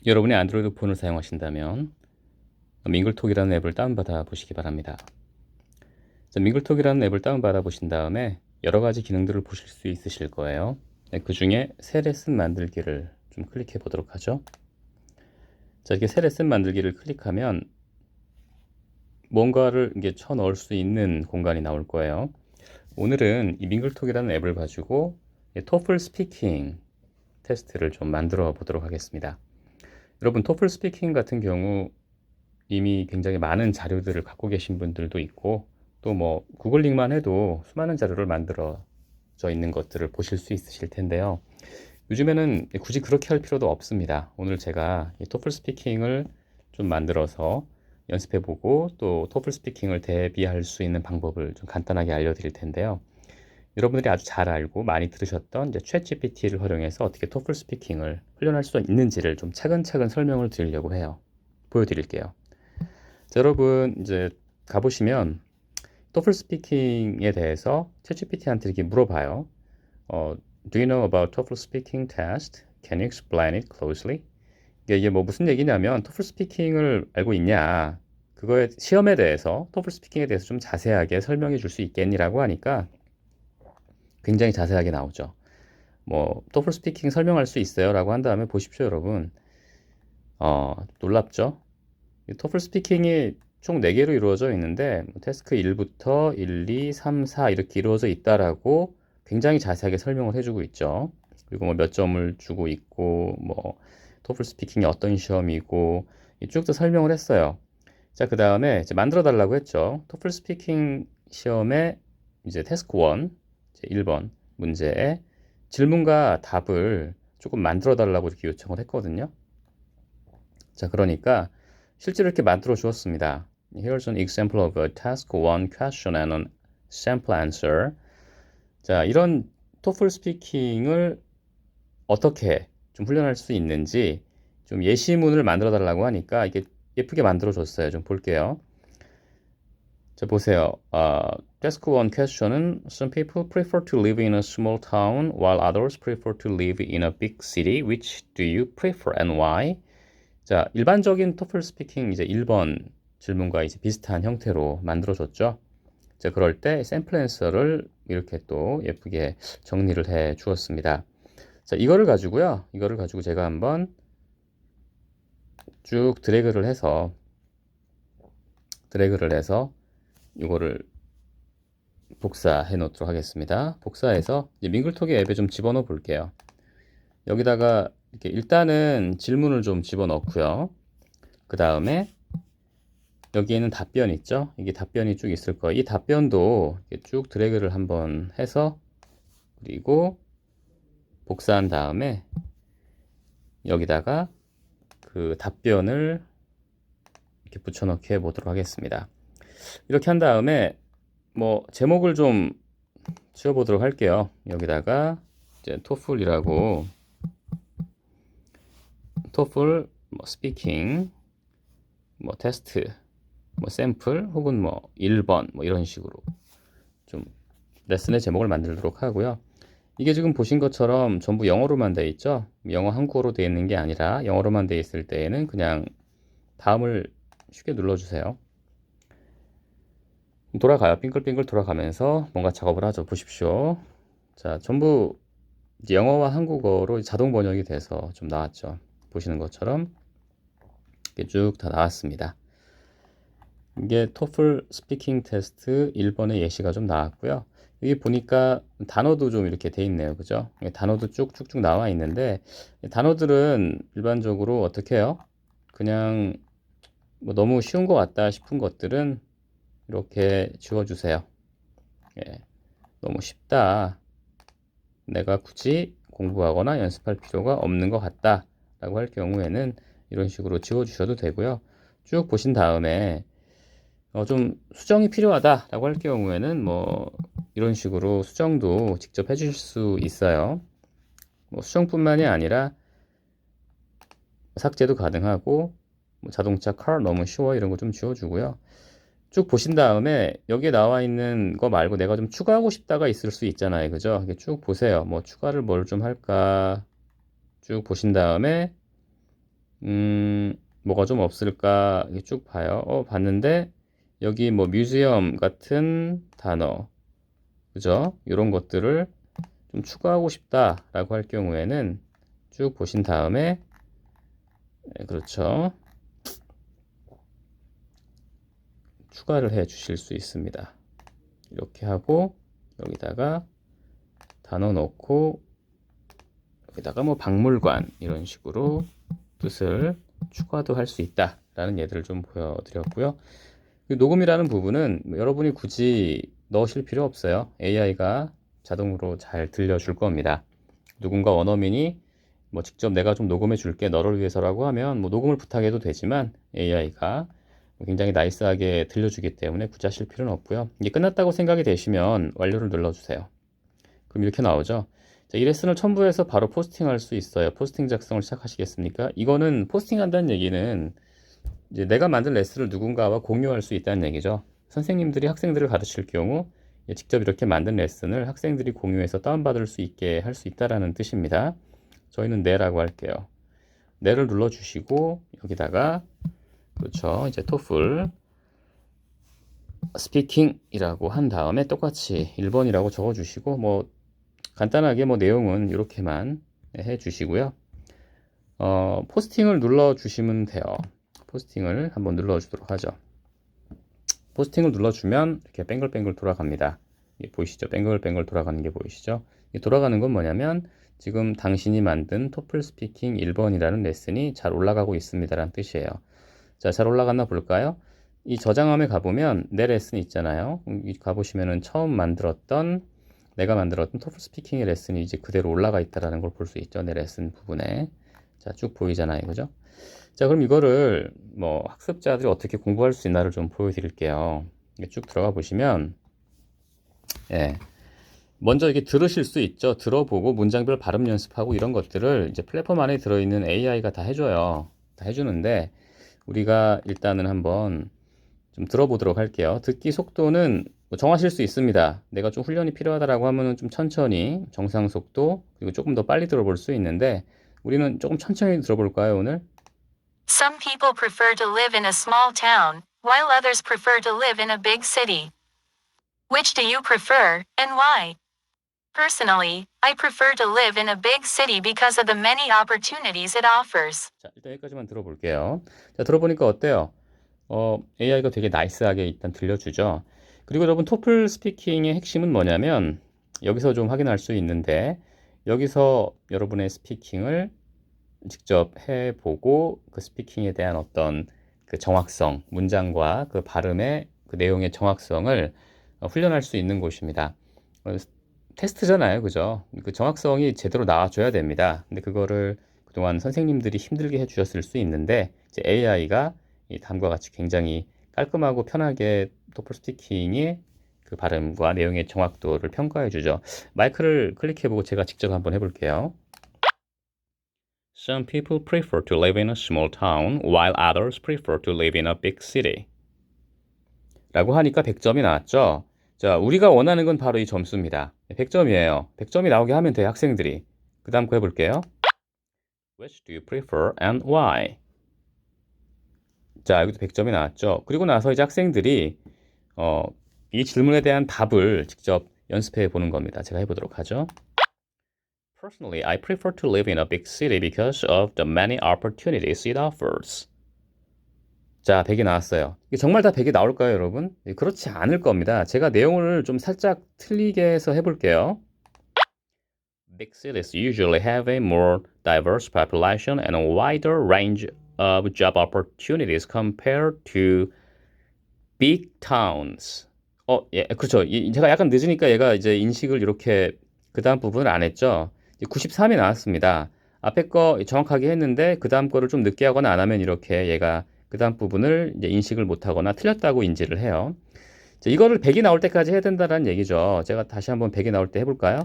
여러분이 안드로이드 폰을 사용하신다면 밍글톡이라는 앱을 다운받아 보시기 바랍니다. 밍글톡이라는 앱을 다운받아 보신 다음에 여러 가지 기능들을 보실 수 있으실 거예요. 그 중에 새 레슨 만들기를 좀 클릭해 보도록 하죠. 자, 이렇게 새 레슨 만들기를 클릭하면 뭔가를 이게 쳐 넣을 수 있는 공간이 나올 거예요. 오늘은 이 밍글톡이라는 앱을 가지고 토플 스피킹 테스트를 좀 만들어 보도록 하겠습니다. 여러분, 토플 스피킹 같은 경우 이미 굉장히 많은 자료들을 갖고 계신 분들도 있고, 또 뭐 구글링만 해도 수많은 자료를 만들어져 있는 것들을 보실 수 있으실 텐데요. 요즘에는 굳이 그렇게 할 필요도 없습니다. 오늘 제가 이 토플 스피킹을 좀 만들어서 연습해보고 또 토플 스피킹을 대비할 수 있는 방법을 좀 간단하게 알려드릴 텐데요. 여러분들이 아주 잘 알고 많이 들으셨던 이제 챗 GPT를 활용해서 어떻게 토플 스피킹을 훈련할 수 있는지를 좀 차근차근 설명을 드리려고 해요. 보여드릴게요. 자, 여러분 이제 가보시면 토플 스피킹에 대해서 챗GPT한테 이렇게 물어봐요. Do you know about TOEFL speaking test? Can you explain it closely? 이게 뭐 무슨 얘기냐면 토플 스피킹을 알고 있냐? 그거의 시험에 대해서 토플 스피킹에 대해서 좀 자세하게 설명해 줄 수 있겠니라고 하니까 굉장히 자세하게 나오죠. 뭐 토플 스피킹 설명할 수 있어요라고 한 다음에 보십시오, 여러분. 놀랍죠? 이 토플 스피킹이 총 4개로 이루어져 있는데 태스크 1부터 1, 2, 3, 4 이렇게 이루어져 있다라고 굉장히 자세하게 설명을 해주고 있죠. 그리고 뭐 몇 점을 주고 있고 뭐 토플 스피킹이 어떤 시험이고 쭉 더 설명을 했어요. 자, 그 다음에 이제 만들어 달라고 했죠. 토플 스피킹 시험에 이제 태스크 1, 1번 문제에 질문과 답을 조금 만들어 달라고 이렇게 요청을 했거든요. 자, 그러니까 실제로 이렇게 만들어 주었습니다. Here's an example of a task 1 question and an sample answer. 자, 이런 토플 스피킹을 어떻게 좀 훈련할 수 있는지 좀 예시문을 만들어 달라고 하니까 이게 예쁘게 만들어 줬어요. 좀 볼게요. 자, 보세요. Task 1 question은 Some people prefer to live in a small town while others prefer to live in a big city. Which do you prefer and why? 자, 일반적인 토플 스피킹 이제 1번 질문과 이제 비슷한 형태로 만들어줬죠. 자, 그럴 때 샘플 앤서를 이렇게 또 예쁘게 정리를 해 주었습니다. 자, 이거를 가지고 제가 한번 쭉 드래그를 해서 이거를 복사해 놓도록 하겠습니다. 복사해서 이제 밍글톡의 앱에 좀 집어넣어 볼게요. 여기다가 이렇게 일단은 질문을 좀 집어넣고요. 그 다음에 여기에는 답변 있죠? 이게 답변이 쭉 있을 거예요. 이 답변도 이렇게 쭉 드래그를 한번 해서 그리고 복사한 다음에 여기다가 그 답변을 이렇게 붙여넣기 해보도록 하겠습니다. 이렇게 한 다음에 뭐 제목을 좀 지어보도록 할게요. 여기다가 이제 토플이라고 토플 뭐 스피킹 뭐 테스트 뭐 샘플 혹은 뭐 1번 뭐 이런 식으로 좀 레슨의 제목을 만들도록 하고요. 이게 지금 보신 것처럼 전부 영어로만 되어 있죠. 영어 한국어로 되어 있는 게 아니라 영어로만 되어 있을 때에는 그냥 다음을 쉽게 눌러주세요. 돌아가요. 빙글빙글 돌아가면서 뭔가 작업을 하죠. 보십시오. 자, 전부 이제 영어와 한국어로 자동 번역이 돼서 좀 나왔죠. 보시는 것처럼 이렇게 쭉 다 나왔습니다. 이게 토플 스피킹 테스트 1번의 예시가 좀 나왔고요. 여기 보니까 단어도 좀 이렇게 돼 있네요. 그죠? 단어도 쭉쭉쭉 나와 있는데 단어들은 일반적으로 어떻게 해요? 그냥 뭐 너무 쉬운 것 같다 싶은 것들은 이렇게 지워주세요. 예, 너무 쉽다. 내가 굳이 공부하거나 연습할 필요가 없는 것 같다. 라고 할 경우에는 이런 식으로 지워주셔도 되고요. 쭉 보신 다음에 좀 수정이 필요하다라고 할 경우에는 뭐 이런 식으로 수정도 직접 해주실 수 있어요. 뭐 수정뿐만이 아니라 삭제도 가능하고 뭐 자동차 car 너무 쉬워 이런 거 좀 지워주고요. 쭉 보신 다음에 여기에 나와 있는 거 말고 내가 좀 추가하고 싶다가 있을 수 있잖아요. 그죠? 이렇게 쭉 보세요. 뭐 추가를 뭘 좀 할까 쭉 보신 다음에 뭐가 좀 없을까 이렇게 쭉 봐요. 봤는데 여기 뭐 뮤지엄 같은 단어, 그죠? 이런 것들을 좀 추가하고 싶다라고 할 경우에는 쭉 보신 다음에 그렇죠. 추가를 해 주실 수 있습니다. 이렇게 하고 여기다가 단어 넣고 여기다가 뭐 박물관 이런 식으로 뜻을 추가도 할 수 있다라는 예들을 좀 보여드렸고요. 녹음이라는 부분은 여러분이 굳이 넣으실 필요 없어요. AI가 자동으로 잘 들려줄 겁니다. 누군가 원어민이 뭐 직접 내가 좀 녹음해 줄게 너를 위해서라고 하면 뭐 녹음을 부탁해도 되지만 AI가 굉장히 나이스하게 들려주기 때문에 굳이 하실 필요는 없고요. 이게 끝났다고 생각이 되시면 완료를 눌러주세요. 그럼 이렇게 나오죠. 자, 이 레슨을 첨부해서 바로 포스팅할 수 있어요. 포스팅 작성을 시작하시겠습니까? 이거는 포스팅한다는 얘기는 이제 내가 만든 레슨을 누군가와 공유할 수 있다는 얘기죠. 선생님들이 학생들을 가르칠 경우 직접 이렇게 만든 레슨을 학생들이 공유해서 다운받을 수 있게 할 수 있다라는 뜻입니다. 저희는 네라고 할게요. 네를 눌러주시고 여기다가 그렇죠. 이제 토플 스피킹이라고 한 다음에 똑같이 1번이라고 적어주시고 뭐 간단하게 뭐 내용은 이렇게만 해주시고요. 포스팅을 눌러주시면 돼요. 포스팅을 한번 눌러주도록 하죠. 포스팅을 눌러주면 이렇게 뱅글뱅글 돌아갑니다. 보이시죠? 뱅글뱅글 돌아가는 게 보이시죠? 돌아가는 건 뭐냐면 지금 당신이 만든 토플 스피킹 1번이라는 레슨이 잘 올라가고 있습니다라는 뜻이에요. 자, 잘 올라갔나 볼까요? 이 저장함에 가보면 내 레슨 있잖아요. 가보시면은 내가 만들었던 토플 스피킹의 레슨이 이제 그대로 올라가 있다는 걸 볼 수 있죠. 내 레슨 부분에. 자, 쭉 보이잖아요. 그죠? 자, 그럼 이거를 뭐 학습자들이 어떻게 공부할 수 있나를 좀 보여드릴게요. 쭉 들어가 보시면, 예. 먼저 이게 들으실 수 있죠. 들어보고 문장별 발음 연습하고 이런 것들을 이제 플랫폼 안에 들어있는 AI가 다 해줘요. 다 해주는데, 우리가 일단은 한번 좀 들어보도록 할게요. 듣기 속도는 뭐 정하실 수 있습니다. 내가 좀 훈련이 필요하다라고 하면은 좀 천천히 정상 속도 그리고 조금 더 빨리 들어볼 수 있는데 우리는 조금 천천히 들어볼까요, 오늘? Some people prefer to live in a small town, while others prefer to live in a big city. Which do you prefer, and why? Personally, I prefer to live in a big city because of the many opportunities it offers. 자, 일단 여기까지만 들어볼게요. 자, 들어보니까 어때요? AI가 되게 나이스하게 일단 들려주죠. 그리고 여러분 토플 스피킹의 핵심은 뭐냐면 여기서 좀 확인할 수 있는데 여기서 여러분의 스피킹을 직접 해보고 그 스피킹에 대한 어떤 그 정확성, 문장과 그 발음의 그 내용의 정확성을 훈련할 수 있는 곳입니다. 테스트잖아요, 그죠? 그 정확성이 제대로 나와줘야 됩니다. 근데 그거를 그동안 선생님들이 힘들게 해주셨을 수 있는데 이제 AI가 다음과 같이 굉장히 깔끔하고 편하게 토플 스피킹의 그 발음과 내용의 정확도를 평가해 주죠. 마이크를 클릭해보고 제가 직접 한번 해볼게요. Some people prefer to live in a small town, while others prefer to live in a big city. 라고 하니까 100점이 나왔죠. 자, 우리가 원하는 건 바로 이 점수입니다. 100점이에요. 100점이 나오게 하면 돼요, 학생들이. 그 다음 거 해볼게요. Which do you prefer and why? 자, 여기도 100점이 나왔죠. 그리고 나서 이제 학생들이 이 질문에 대한 답을 직접 연습해 보는 겁니다. 제가 해보도록 하죠. Personally, I prefer to live in a big city because of the many opportunities it offers. 자, 100이 나왔어요. 이게 정말 다 100이 나올까요, 여러분? 그렇지 않을 겁니다. 제가 내용을 좀 살짝 틀리게 해서 해볼게요. Big cities usually have a more diverse population and a wider range of job opportunities compared to big towns. 예, 그렇죠. 제가 약간 늦으니까 얘가 이제 인식을 이렇게 그 다음 부분을 안 했죠. 93이 나왔습니다. 앞에 거 정확하게 했는데 그 다음 거를 좀 늦게 하거나 안 하면 이렇게 얘가 그 다음 부분을 이제 인식을 못 하거나 틀렸다고 인지를 해요. 자, 이거를 100이 나올 때까지 해야 된다는 얘기죠. 제가 다시 한번 100이 나올 때 해볼까요?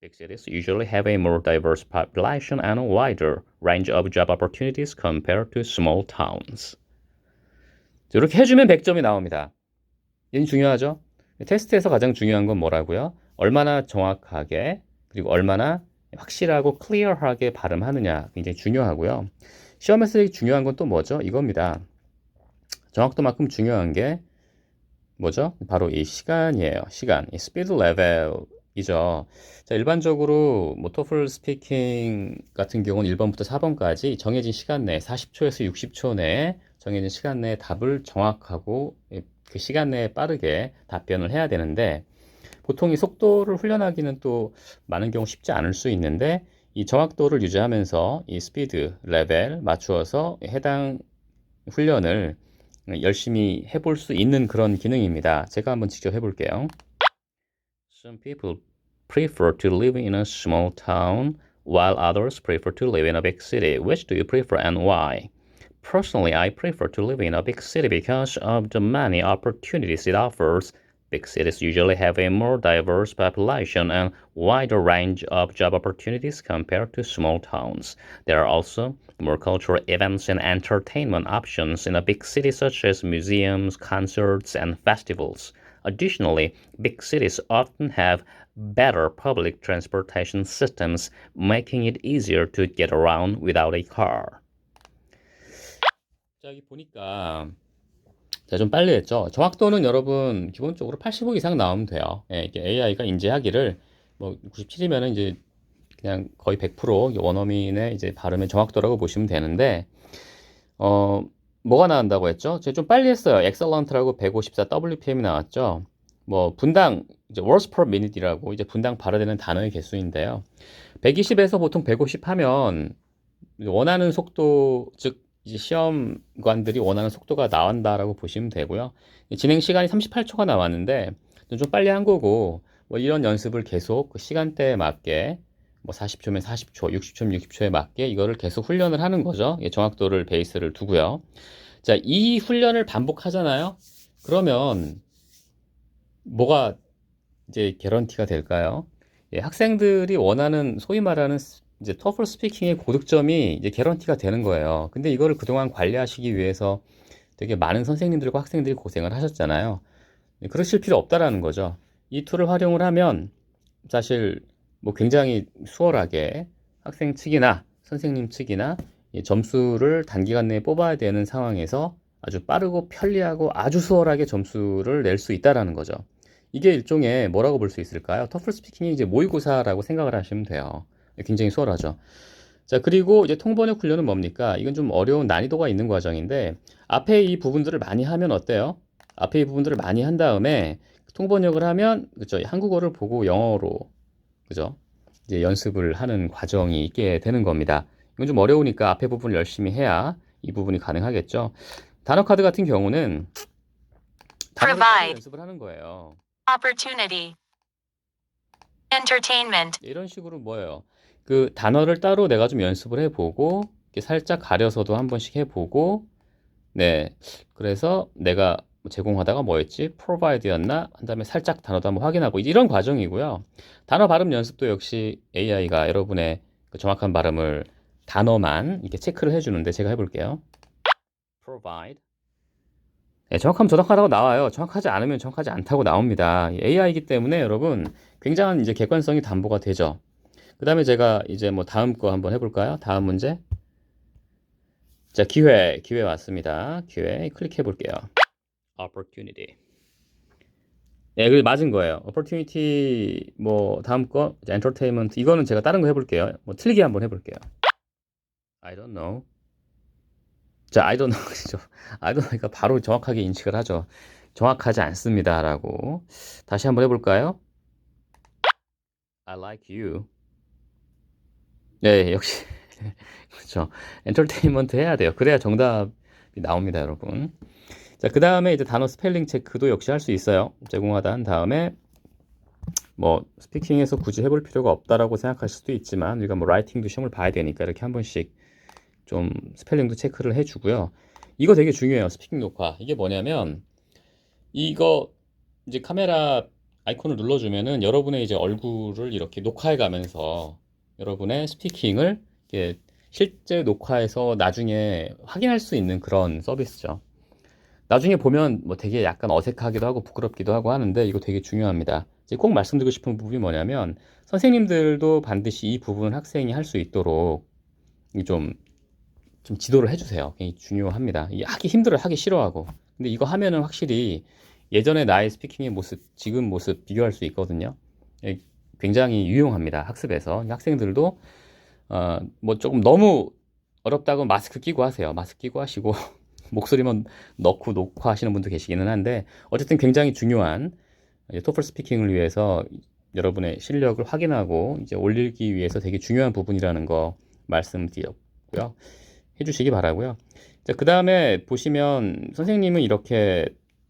Big cities usually have a more diverse population and a wider range of job opportunities compared to small towns. 이렇게 해주면 100점이 나옵니다. 이건 중요하죠? 테스트에서 가장 중요한 건 뭐라고요? 얼마나 정확하게 그리고 얼마나 확실하고 클리어하게 발음하느냐 굉장히 중요하고요. 시험에서 되게 중요한 건 또 뭐죠? 이겁니다. 정확도만큼 중요한 게 뭐죠? 바로 이 시간이에요. 시간. 이 스피드 레벨이죠. 자, 일반적으로 뭐 토플 스피킹 같은 경우는 1번부터 4번까지 정해진 시간 내에 40초에서 60초 내에 정해진 시간 내에 답을 정확하고 그 시간 내에 빠르게 답변을 해야 되는데 보통 이 속도를 훈련하기는 또 많은 경우 쉽지 않을 수 있는데 이 정확도를 유지하면서 이 스피드 레벨 맞추어서 해당 훈련을 열심히 해볼 수 있는 그런 기능입니다. 제가 한번 직접 해볼게요. Some people prefer to live in a small town while others prefer to live in a big city. Which do you prefer and why? Personally, I prefer to live in a big city because of the many opportunities it offers. Big cities usually have a more diverse population and wider range of job opportunities compared to small towns. There are also more cultural events and entertainment options in a big city, such as museums, concerts, and festivals. Additionally, big cities often have better public transportation systems, making it easier to get around without a car. 자, 여기 보니까 자, 좀 빨리 했죠. 정확도는 여러분 기본적으로 85 이상 나오면 돼요. 예, 이게 AI가 인지하기를 뭐 97이면은 이제 그냥 거의 100% 원어민의 이제 발음의 정확도라고 보시면 되는데 뭐가 나온다고 했죠? 제가 좀 빨리 했어요. excellent라고 154 WPM이 나왔죠. 뭐 분당 이제 words per minute이라고 이제 분당 발효되는 단어의 개수인데요. 120에서 보통 150 하면 원하는 속도 즉 이제 시험관들이 원하는 속도가 나온다라고 보시면 되고요. 진행 시간이 38초가 나왔는데 좀 빨리 한 거고 뭐 이런 연습을 계속 그 시간대에 맞게 뭐 40초면 40초, 60초면 60초에 맞게 이거를 계속 훈련을 하는 거죠. 정확도를 베이스를 두고요. 자, 이 훈련을 반복하잖아요. 그러면 뭐가 이제 개런티가 될까요? 학생들이 원하는 소위 말하는 이제 토플 스피킹의 고득점이 이제 개런티가 되는 거예요. 근데 이거를 그동안 관리하시기 위해서 되게 많은 선생님들과 학생들이 고생을 하셨잖아요. 그러실 필요 없다라는 거죠. 이 툴을 활용을 하면 사실 뭐 굉장히 수월하게 학생 측이나 선생님 측이나 점수를 단기간 내에 뽑아야 되는 상황에서 아주 빠르고 편리하고 아주 수월하게 점수를 낼 수 있다라는 거죠. 이게 일종의 뭐라고 볼 수 있을까요? 토플 스피킹이 이제 모의고사라고 생각을 하시면 돼요. 굉장히 수월하죠. 자, 그리고 이제 통번역 훈련은 뭡니까? 이건 좀 어려운 난이도가 있는 과정인데 앞에 이 부분들을 많이 하면 어때요? 앞에 이 부분들을 많이 한 다음에 통번역을 하면 그죠? 한국어를 보고 영어로 그죠? 이제 연습을 하는 과정이 있게 되는 겁니다. 이건 좀 어려우니까 앞에 부분을 열심히 해야 이 부분이 가능하겠죠. 단어 카드 같은 경우는 단어를 따로 Provide. 연습을 하는 거예요. Opportunity. Entertainment. 이런 식으로 뭐예요? 그 단어를 따로 내가 좀 연습을 해보고 이렇게 살짝 가려서도 한 번씩 해보고 네 그래서 내가 제공하다가 뭐였지? provide였나? 한 다음에 살짝 단어도 한번 확인하고 이런 과정이고요. 단어 발음 연습도 역시 AI가 여러분의 그 정확한 발음을 단어만 이렇게 체크를 해주는데 제가 해볼게요. provide. 네, 정확하면 정확하다고 나와요. 정확하지 않으면 정확하지 않다고 나옵니다. AI이기 때문에 여러분 굉장한 이제 객관성이 담보가 되죠. 그 다음에 제가 이제 뭐 다음 거 한번 해볼까요? 다음 문제. 자, 기회 왔습니다. 기회 클릭해 볼게요. opportunity. 예, 그 맞은 거예요. opportunity 뭐 다음 거 entertainment 이거는 제가 다른 거 해볼게요. 뭐 틀리게 한번 해볼게요. I don't know. 자, I don't know죠. I don't know니까 바로 정확하게 인식을 하죠. 정확하지 않습니다라고. 다시 한번 해볼까요? I like you. 네, 역시 그렇죠. 엔터테인먼트 해야 돼요. 그래야 정답이 나옵니다, 여러분. 자, 그 다음에 이제 단어 스펠링 체크도 역시 할 수 있어요. 제공하다 한 다음에 뭐 스피킹에서 굳이 해볼 필요가 없다라고 생각하실 수도 있지만 우리가 뭐 라이팅도 시험을 봐야 되니까 이렇게 한 번씩 좀 스펠링도 체크를 해주고요. 이거 되게 중요해요. 스피킹 녹화. 이게 뭐냐면 이거 이제 카메라 아이콘을 눌러주면은 여러분의 이제 얼굴을 이렇게 녹화해 가면서 여러분의 스피킹을 이렇게 실제 녹화해서 나중에 확인할 수 있는 그런 서비스죠. 나중에 보면 뭐 되게 약간 어색하기도 하고 부끄럽기도 하고 하는데 이거 되게 중요합니다. 이제 꼭 말씀드리고 싶은 부분이 뭐냐면 선생님들도 반드시 이 부분 학생이 할 수 있도록 좀 좀 지도를 해주세요. 굉장히 중요합니다. 이게 하기 힘들어요. 하기 싫어하고. 근데 이거 하면은 확실히 예전에 나의 스피킹의 모습, 지금 모습 비교할 수 있거든요. 굉장히 유용합니다. 학습에서. 학생들도 뭐 조금 너무 어렵다고 마스크 끼고 하세요. 마스크 끼고 하시고 목소리만 넣고 녹화하시는 분도 계시기는 한데 어쨌든 굉장히 중요한 토플 스피킹을 위해서 여러분의 실력을 확인하고 이제 올리기 위해서 되게 중요한 부분이라는 거 말씀드렸고요. 해주시기 바라고요. 자, 그 다음에 보시면 선생님은 이렇게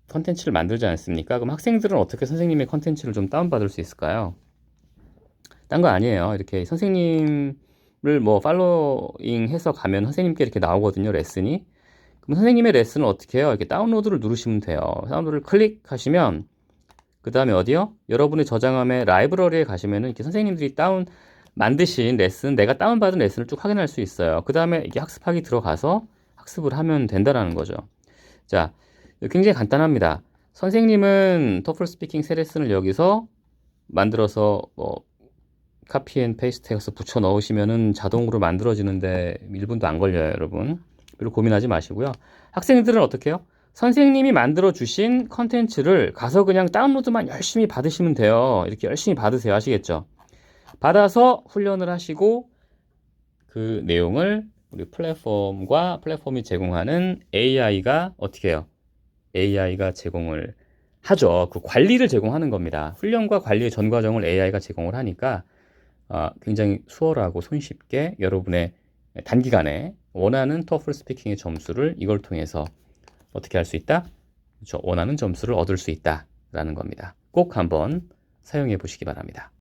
컨텐츠를 만들지 않습니까? 그럼 학생들은 어떻게 선생님의 컨텐츠를 좀 다운받을 수 있을까요? 딴 거 아니에요. 이렇게 선생님을 뭐 팔로잉 해서 가면 선생님께 이렇게 나오거든요. 레슨이. 그럼 선생님의 레슨을 어떻게 해요? 이렇게 다운로드를 누르시면 돼요. 다운로드를 클릭하시면 그 다음에 어디요? 여러분의 저장함의 라이브러리에 가시면은 이렇게 선생님들이 만드신 레슨, 내가 다운받은 레슨을 쭉 확인할 수 있어요. 그 다음에 이게 학습하기 들어가서 학습을 하면 된다라는 거죠. 자, 굉장히 간단합니다. 선생님은 토플 스피킹 새 레슨을 여기서 만들어서 뭐 카피 앤 페이스트 해서 붙여 넣으시면은 자동으로 만들어지는데 1분도 안 걸려요, 여러분. 별로 고민하지 마시고요. 학생들은 어떻게 해요? 선생님이 만들어 주신 컨텐츠를 가서 그냥 다운로드만 열심히 받으시면 돼요. 이렇게 열심히 받으세요. 아시겠죠? 받아서 훈련을 하시고 그 내용을 우리 플랫폼이 제공하는 AI가 어떻게 해요? AI가 제공을 하죠. 그 관리를 제공하는 겁니다. 훈련과 관리의 전 과정을 AI가 제공을 하니까 굉장히 수월하고 손쉽게 여러분의 단기간에 원하는 토플 스피킹의 점수를 이걸 통해서 어떻게 할 수 있다? 그렇죠. 원하는 점수를 얻을 수 있다라는 겁니다. 꼭 한번 사용해 보시기 바랍니다.